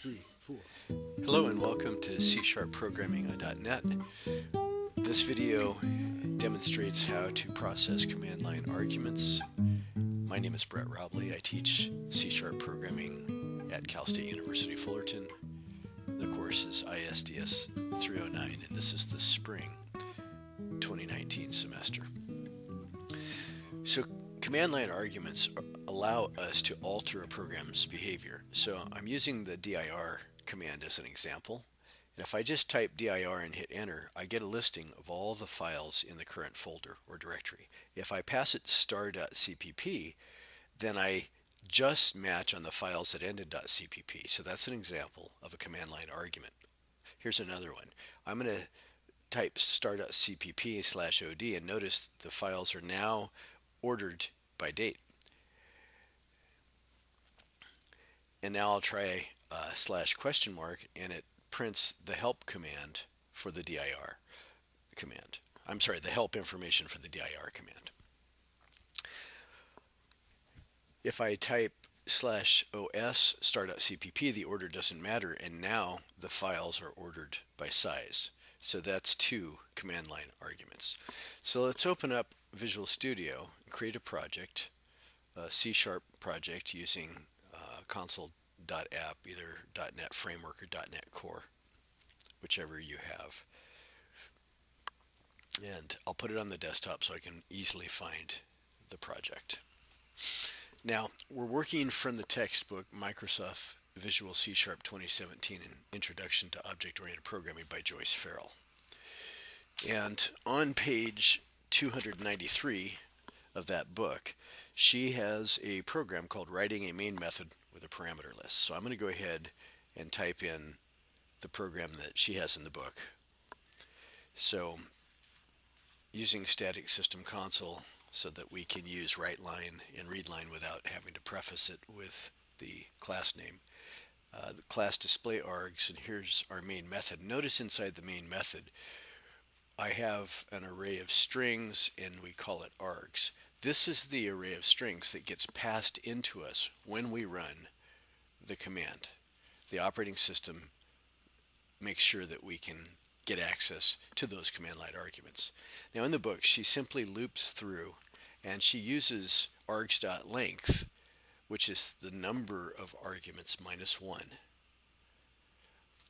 Three, four. Hello and welcome to C Sharp Programming on .NET. This video demonstrates how to process command line arguments. My name is Brett Robley. I teach C Sharp Programming at Cal State University Fullerton. The course is ISDS 309 and this is the spring 2019 semester. So command line arguments allow us to alter a program's behavior. So I'm using the dir command as an example. And if I just type dir and hit enter, I get a listing of all the files in the current folder or directory. If I pass it star.cpp, then I just match on the files that end in .cpp. So that's an example of a command line argument. Here's another one. I'm going to type star.cpp/od and notice the files are now ordered by date. And now I'll try /?, and it prints the help command for the dir command. I'm sorry, the help information for the dir command. If I type /os star.cpp, the order doesn't matter, and now the files are ordered by size. So that's two command line arguments. So let's open up Visual Studio and create a project, a C# project using console.app, either .NET Framework or .NET Core, whichever you have. And I'll put it on the desktop so I can easily find the project. Now, we're working from the textbook Microsoft Visual C# 2017, an Introduction to Object-Oriented Programming by Joyce Farrell. And on page 293 of that book, she has a program called Writing a Main Method with a Parameter List. So I'm going to go ahead and type in the program that she has in the book. So using static system console so that we can use write line and read line without having to preface it with the class name. The class display args, and here's our main method. Notice inside the main method I have an array of strings and we call it args. This is the array of strings that gets passed into us when we run the command. The operating system makes sure that we can get access to those command line arguments. Now in the book, she simply loops through and she uses args.length, which is the number of arguments minus 1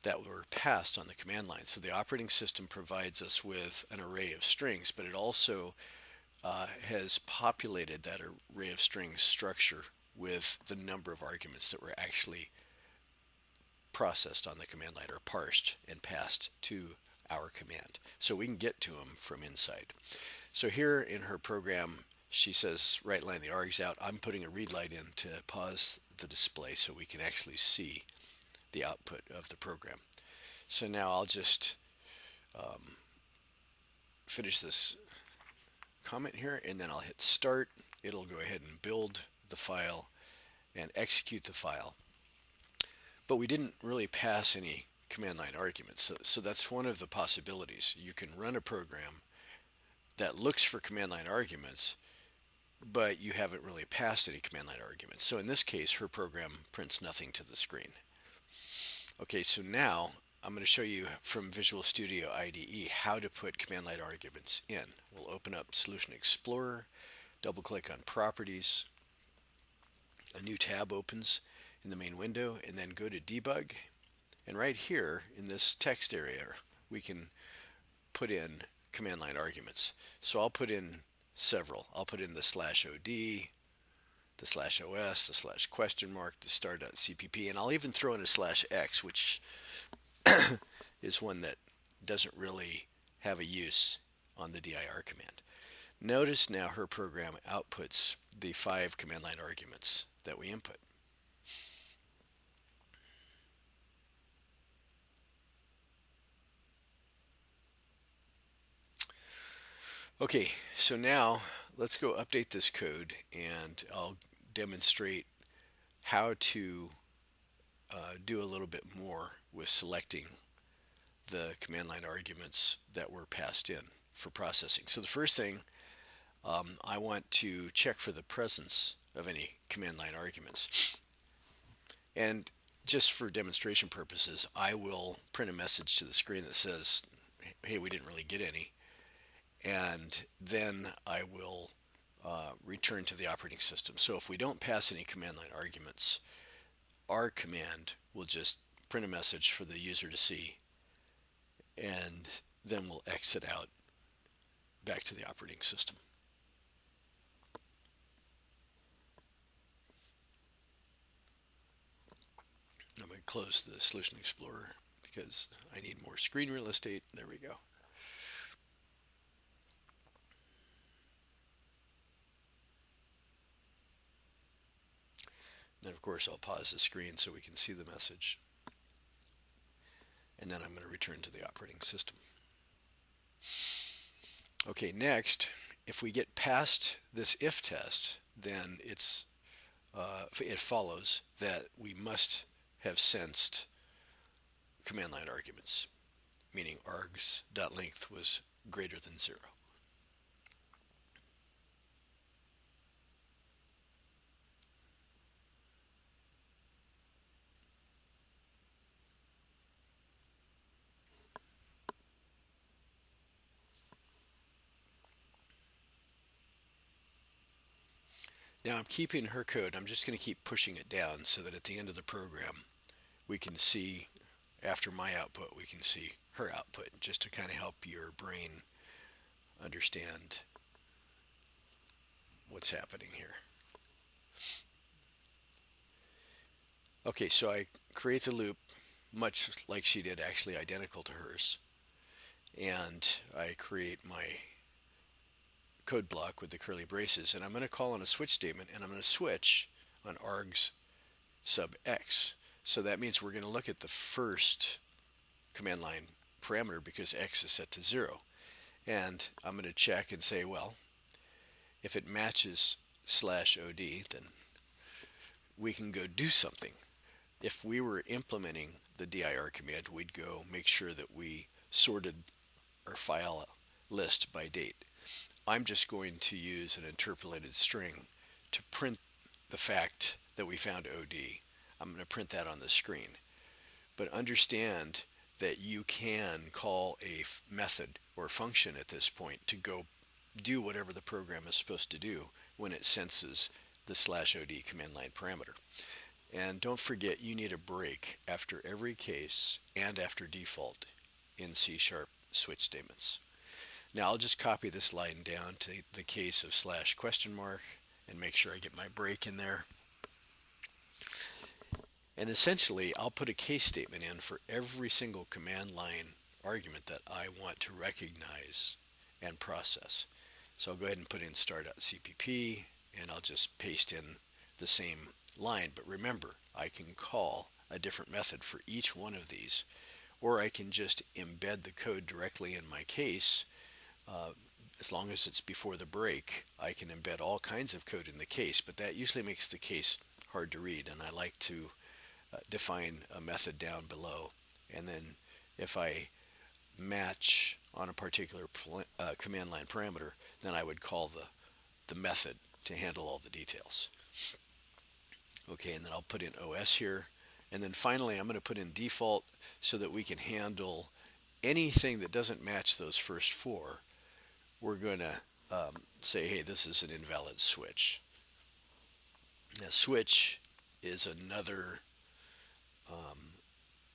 that were passed on the command line. So the operating system provides us with an array of strings, but it also has populated that array of strings structure with the number of arguments that were actually processed on the command line or parsed and passed to our command. So we can get to them from inside. So here in her program, she says write line the args out. I'm putting a read line in to pause the display so we can actually see the output of the program. So now I'll just finish this comment here and then I'll hit start. It'll go ahead and build the file and execute the file. But we didn't really pass any command line arguments. So that's one of the possibilities. You can run a program that looks for command line arguments, but you haven't really passed any command line arguments. So in this case, her program prints nothing to the screen. Okay, so now I'm going to show you from Visual Studio IDE how to put command line arguments in. We'll open up Solution Explorer, double click on Properties, a new tab opens in the main window, and then go to Debug. And right here in this text area, we can put in command line arguments. So I'll put in several. I'll put in the /od, the /os, the !, the star.cpp, and I'll even throw in a /x, which is one that doesn't really have a use on the dir command. Notice now her program outputs the 5 command line arguments that we input. Okay, so now let's go update this code and I'll demonstrate how to do a little bit more with selecting the command line arguments that were passed in for processing. So the first thing, I want to check for the presence of any command line arguments. And just for demonstration purposes, I will print a message to the screen that says, hey, we didn't really get any. And then I will return to the operating system. So if we don't pass any command line arguments, our command will just print a message for the user to see, and then we'll exit out back to the operating system. I'm going to close the Solution Explorer because I need more screen real estate. There we go. Then, of course, I'll pause the screen so we can see the message. And then I'm going to return to the operating system. Okay, next, if we get past this if test, then it follows that we must have sensed command line arguments, meaning args.length was greater than 0. Now I'm keeping her code. I'm just going to keep pushing it down so that at the end of the program we can see, after my output, we can see her output, just to kind of help your brain understand what's happening here. Okay, so I create the loop much like she did, actually identical to hers. And I create my code block with the curly braces, and I'm going to call on a switch statement, and I'm going to switch on args sub x. So that means we're going to look at the first command line parameter because x is set to 0. And I'm going to check and say, well, if it matches /od, then we can go do something. If we were implementing the dir command, we'd go make sure that we sorted our file list by date. I'm just going to use an interpolated string to print the fact that we found OD. I'm going to print that on the screen. But understand that you can call a method or function at this point to go do whatever the program is supposed to do when it senses the /od command line parameter. And don't forget, you need a break after every case and after default in C# switch statements. Now I'll just copy this line down to the case of /?, and make sure I get my break in there. And essentially, I'll put a case statement in for every single command line argument that I want to recognize and process. So I'll go ahead and put in star.cpp, and I'll just paste in the same line. But remember, I can call a different method for each one of these, or I can just embed the code directly in my case. As long as it's before the break, I can embed all kinds of code in the case, but that usually makes the case hard to read, and I like to define a method down below. And then if I match on a particular command line parameter, then I would call the method to handle all the details. Okay, and then I'll put in OS here. And then finally, I'm going to put in default so that we can handle anything that doesn't match those first 4. We're going to say, hey, this is an invalid switch. Now, switch is another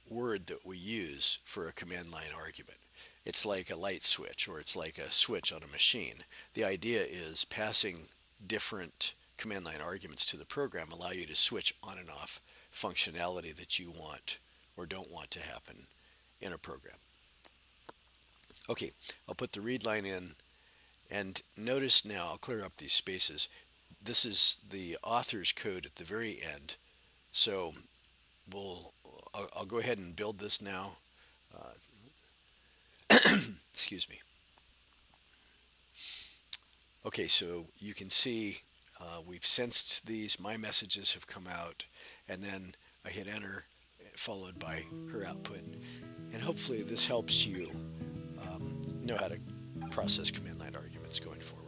word that we use for a command line argument. It's like a light switch, or it's like a switch on a machine. The idea is passing different command line arguments to the program allow you to switch on and off functionality that you want or don't want to happen in a program. Okay, I'll put the read line in, and notice now, I'll clear up these spaces. This is the author's code at the very end. So I'll go ahead and build this now. Excuse me. Okay, so you can see we've sensed these. My messages have come out, and then I hit enter, followed by her output. And hopefully this helps you know how to process command line arguments going forward.